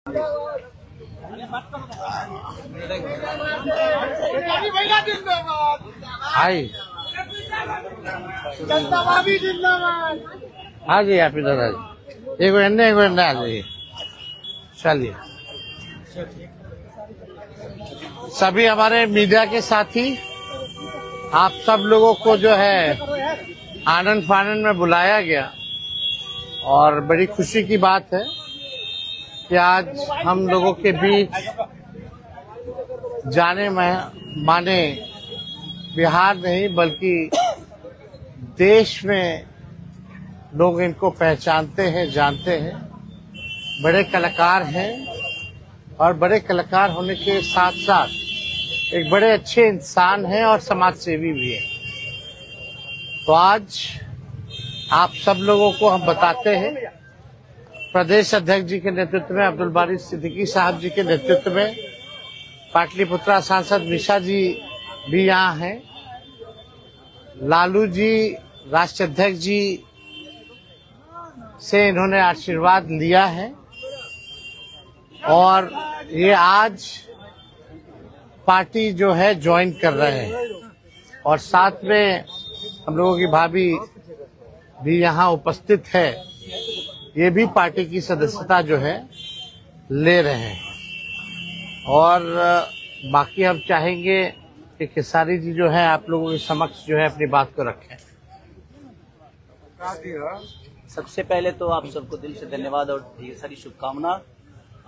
हाय हाँ जी आप इधर आ जाइए, एक मिनट आ जाइए। चलिए सभी हमारे मीडिया के साथी, आप सब लोगों को जो है आनंद फानंद में बुलाया गया और बड़ी खुशी की बात है कि आज हम लोगों के बीच जाने माने बिहार नहीं बल्कि देश में लोग इनको पहचानते हैं, जानते हैं। बड़े कलाकार हैं और बड़े कलाकार होने के साथ साथ एक बड़े अच्छे इंसान हैं और समाज सेवी भी हैं। तो आज आप सब लोगों को हम बताते हैं, प्रदेश अध्यक्ष जी के नेतृत्व में, अब्दुल बारी सिद्दीकी साहब जी के नेतृत्व में, पाटलिपुत्रा सांसद मिशा जी भी यहाँ हैं, लालू जी राष्ट्रीय अध्यक्ष जी से इन्होंने आशीर्वाद लिया है और ये आज पार्टी जो है ज्वाइन कर रहे हैं और साथ में हम लोगों की भाभी भी यहाँ उपस्थित है, ये भी पार्टी की सदस्यता जो है ले रहे हैं। और बाकी हम चाहेंगे कि खेसारी जी जो है आप लोगों के समक्ष जो है अपनी बात को रखें। सबसे पहले तो आप सबको दिल से धन्यवाद और ढेर सारी शुभकामना,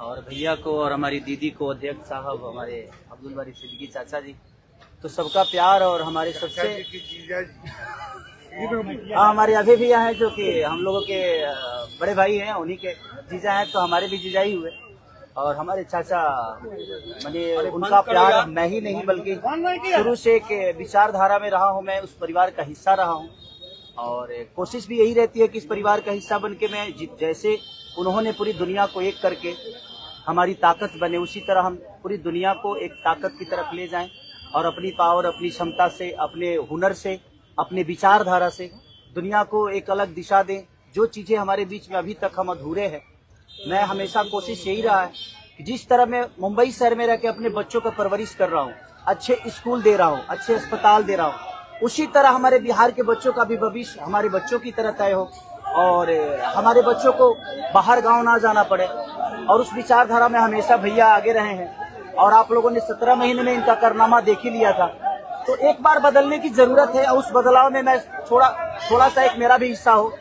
और भैया को और हमारी दीदी को, अध्यक्ष साहब, हमारे अब्दुल बारी सिद्दीकी चाचा जी, तो सबका प्यार और हमारे सबसे हमारे अभी भी हैं जो कि हम लोगों के बड़े भाई हैं, उन्हीं के जीजा हैं, तो हमारे भी जीजा ही हुए। और हमारे चाचा मैंने उनका प्यार मैं ही नहीं बल्कि शुरू से एक विचारधारा में रहा हूँ, मैं उस परिवार का हिस्सा रहा हूँ और कोशिश भी यही रहती है कि इस परिवार का हिस्सा बन के मैं जैसे उन्होंने पूरी दुनिया को एक करके हमारी ताकत बने, उसी तरह हम पूरी दुनिया को एक ताकत की तरफ ले जाएं और अपनी पावर, अपनी क्षमता से, अपने हुनर से, अपने विचारधारा से दुनिया को एक अलग दिशा दें। जो चीजें हमारे बीच में अभी तक हम अधूरे हैं, मैं हमेशा कोशिश यही रहा है कि जिस तरह मैं मुंबई शहर में रह के अपने बच्चों का परवरिश कर रहा हूँ, अच्छे स्कूल दे रहा हूँ, अच्छे अस्पताल दे रहा हूँ, उसी तरह हमारे बिहार के बच्चों का भी भविष्य हमारे बच्चों की तरह तय हो और हमारे बच्चों को बाहर गांव ना जाना पड़े। और उस विचारधारा में हमेशा भैया आगे रहे हैं और आप लोगों ने 17 महीने में इनका कारनामा देख ही लिया था। तो एक बार बदलने की जरूरत है और उस बदलाव में मैं थोड़ा सा एक मेरा भी हिस्सा हो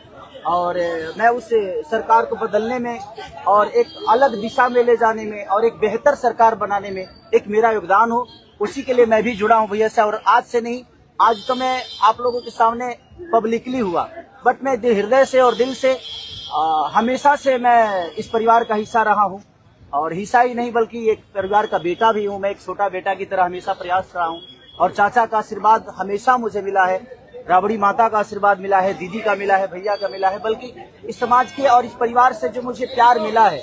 और मैं उस सरकार को बदलने में और एक अलग दिशा में ले जाने में और एक बेहतर सरकार बनाने में एक मेरा योगदान हो, उसी के लिए मैं भी जुड़ा हूँ भैया से। और आज से नहीं, आज तो मैं आप लोगों के सामने पब्लिकली हुआ, बट मैं हृदय से और दिल से हमेशा से मैं इस परिवार का हिस्सा रहा हूँ और हिस्सा ही नहीं बल्कि एक परिवार का बेटा भी हूँ। मैं एक छोटा बेटा की तरह हमेशा प्रयास रहा हूँ और चाचा का आशीर्वाद हमेशा मुझे मिला है, राबड़ी माता का आशीर्वाद मिला है, दीदी का मिला है, भैया का मिला है, बल्कि इस समाज के और इस परिवार से जो मुझे प्यार मिला है,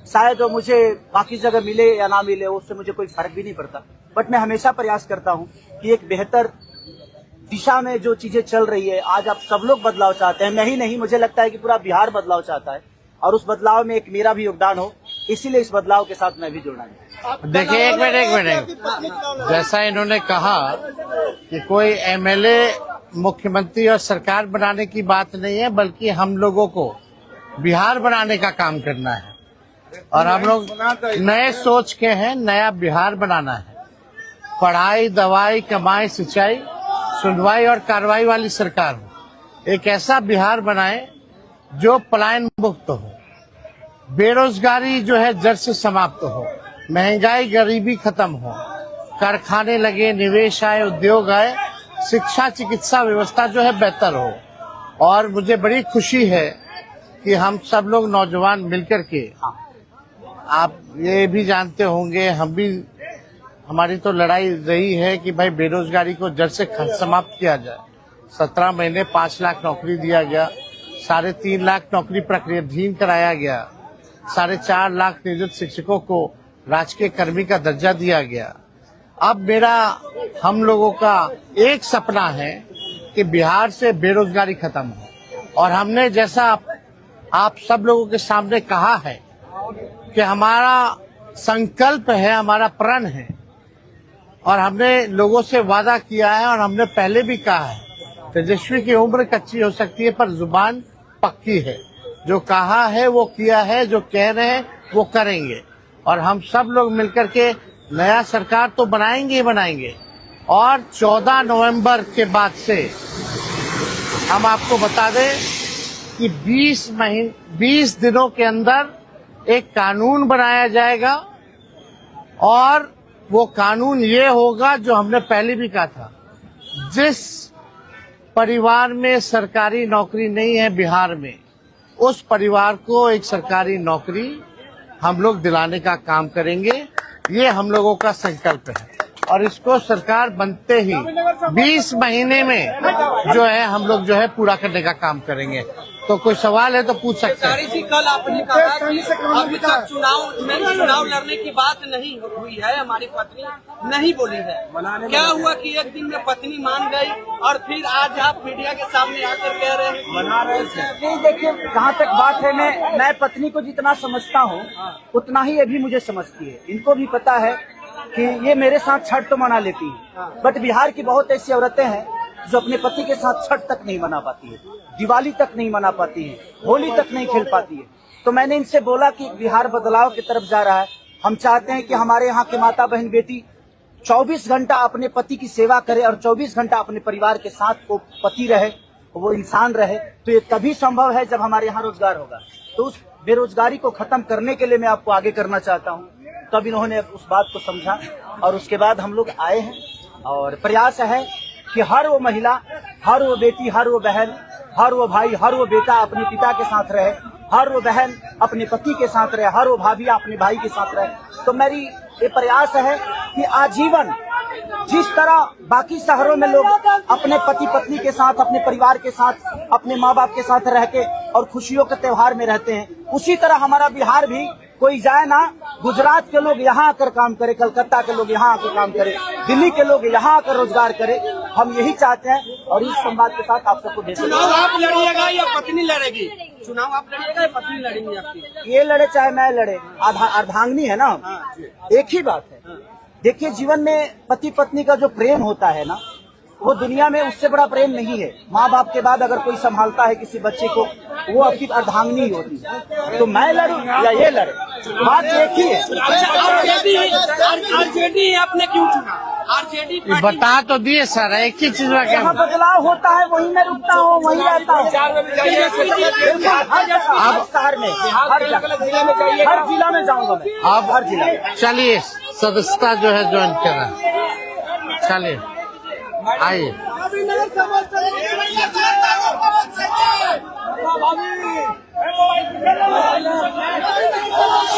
शायद वो मुझे बाकी जगह मिले या ना मिले, उससे मुझे कोई फर्क भी नहीं पड़ता। बट मैं हमेशा प्रयास करता हूँ कि एक बेहतर दिशा में जो चीजें चल रही है, आज आप सब लोग बदलाव चाहते हैं, मैं ही नहीं, मुझे लगता है कि पूरा बिहार बदलाव चाहता है और उस बदलाव में एक मेरा भी योगदान हो, इसीलिए इस बदलाव के साथ मैं भी जुड़ना है। देखिए एक मिनट, जैसा इन्होंने कहा कि कोई एमएलए मुख्यमंत्री और सरकार बनाने की बात नहीं है, बल्कि हम लोगों को बिहार बनाने का काम करना है और हम लोग नए सोच के हैं, नया बिहार बनाना है। पढ़ाई, दवाई, कमाई, सिंचाई, सुनवाई और कार्रवाई वाली सरकार हो, एक ऐसा बिहार बनाए जो पलायन मुक्त हो, बेरोजगारी जो है जड़ से समाप्त हो, महंगाई गरीबी खत्म हो, कारखाने लगे, निवेश आए, उद्योग आए, शिक्षा चिकित्सा व्यवस्था जो है बेहतर हो। और मुझे बड़ी खुशी है कि हम सब लोग नौजवान मिलकर के, आप ये भी जानते होंगे, हम भी, हमारी तो लड़ाई रही है कि भाई बेरोजगारी को जड़ से समाप्त किया जाए। 17 महीने 5 लाख नौकरी दिया गया, 3.5 लाख नौकरी प्रक्रियाधीन कराया गया, 4.5 लाख नियोजित शिक्षकों को राजकीय कर्मी का दर्जा दिया गया। अब मेरा, हम लोगों का एक सपना है कि बिहार से बेरोजगारी खत्म हो और हमने जैसा आप सब लोगों के सामने कहा है कि हमारा संकल्प है, हमारा प्रण है और हमने लोगों से वादा किया है और हमने पहले भी कहा है, तेजस्वी की उम्र कच्ची हो सकती है पर जुबान पक्की है। जो कहा है वो किया है, जो कह रहे हैं वो करेंगे और हम सब लोग मिलकर के नया सरकार तो बनाएंगे ही बनाएंगे। और 14 नवंबर के बाद से हम आपको बता दें कि 20 दिनों के अंदर एक कानून बनाया जाएगा और वो कानून ये होगा जो हमने पहले भी कहा था, जिस परिवार में सरकारी नौकरी नहीं है बिहार में, उस परिवार को एक सरकारी नौकरी हम लोग दिलाने का काम करेंगे। ये हम लोगों का संकल्प है और इसको सरकार बनते ही 20 महीने में जो है हम लोग जो है पूरा करने का काम करेंगे। तो कोई सवाल है तो पूछ सकते हैं। जी, कल आपने कहा कि अभी तक चुनाव लड़ने की बात नहीं हुई है, हमारी पत्नी नहीं बोली है। क्या हुआ कि एक दिन में पत्नी मान गई और फिर आज आप मीडिया के सामने आकर कह रहे हैं मना रहे थे? देखिए, जहाँ तक बात है, मैं पत्नी को जितना समझता हूँ उतना ही ये भी मुझे समझती है। इनको भी पता है कि ये मेरे साथ छठ तो मना लेती है, बट बिहार की बहुत ऐसी औरतें हैं जो अपने पति के साथ छठ तक नहीं मना पाती है, दिवाली तक नहीं मना पाती है, होली तक नहीं खेल पाती है। तो मैंने इनसे बोला कि बिहार बदलाव की तरफ जा रहा है। हम चाहते हैं कि हमारे यहाँ के माता बहन बेटी 24 घंटा अपने पति की सेवा करे और 24 घंटा अपने परिवार के साथ वो पति रहे, वो इंसान रहे। तो ये तभी संभव है जब हमारे यहाँ रोजगार होगा। तो उस बेरोजगारी को खत्म करने के लिए मैं आपको आगे करना चाहता हूँ। तब इन्होंने उस बात को समझा और उसके बाद हम लोग आए हैं और प्रयास है कि हर वो महिला, हर वो बेटी, हर वो बहन, हर वो भाई, हर वो बेटा अपने पिता के साथ रहे, हर वो बहन अपने पति के साथ रहे, हर वो भाभी अपने भाई के साथ रहे। तो मेरी ये प्रयास है कि आजीवन जिस तरह बाकी शहरों में लोग अपने पति पत्नी के साथ, अपने परिवार के साथ, अपने माँ बाप के साथ रह के और खुशियों के त्योहार में रहते हैं, उसी तरह हमारा बिहार भी कोई जाए ना, गुजरात के लोग यहाँ आकर काम करे, कलकत्ता के लोग यहाँ आकर काम करे, दिल्ली के लोग यहाँ आकर रोजगार करे। हम यही चाहते हैं और इस संवाद के साथ आप सबको भेज। चुनाव आप लड़िएगा या पत्नी लड़ेगी? चुनाव आप लड़िएगा या पत्नी लड़ेंगी आपकी? ये लड़े चाहे मैं लड़े, अर्धांगिनी है ना, एक ही बात है। देखिए, जीवन में पति पत्नी का जो प्रेम होता है ना, वो दुनिया में उससे बड़ा प्रेम नहीं है। माँ बाप के बाद अगर कोई संभालता है किसी बच्चे को, वो आपकी अर्धांगिनी ही होती है। तो मैं लड़ूं या ये लड़े, बात एक ही है। आरजेडी आपने क्यों चुना? आरजेडी बता तो दिए सर, एक ही चीज में क्या बदलाव होता है वही मैं रुकता हूँ, वही रहता हूँ। अब शहर में, हर जिला में जाऊंगा मैं। अब हर जिला चलिए, सदस्यता जो है ज्वाइन करा, चलिए आइए।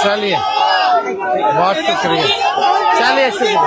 चलिए, बहुत शुक्रिया। चलिए, शुक्रिया।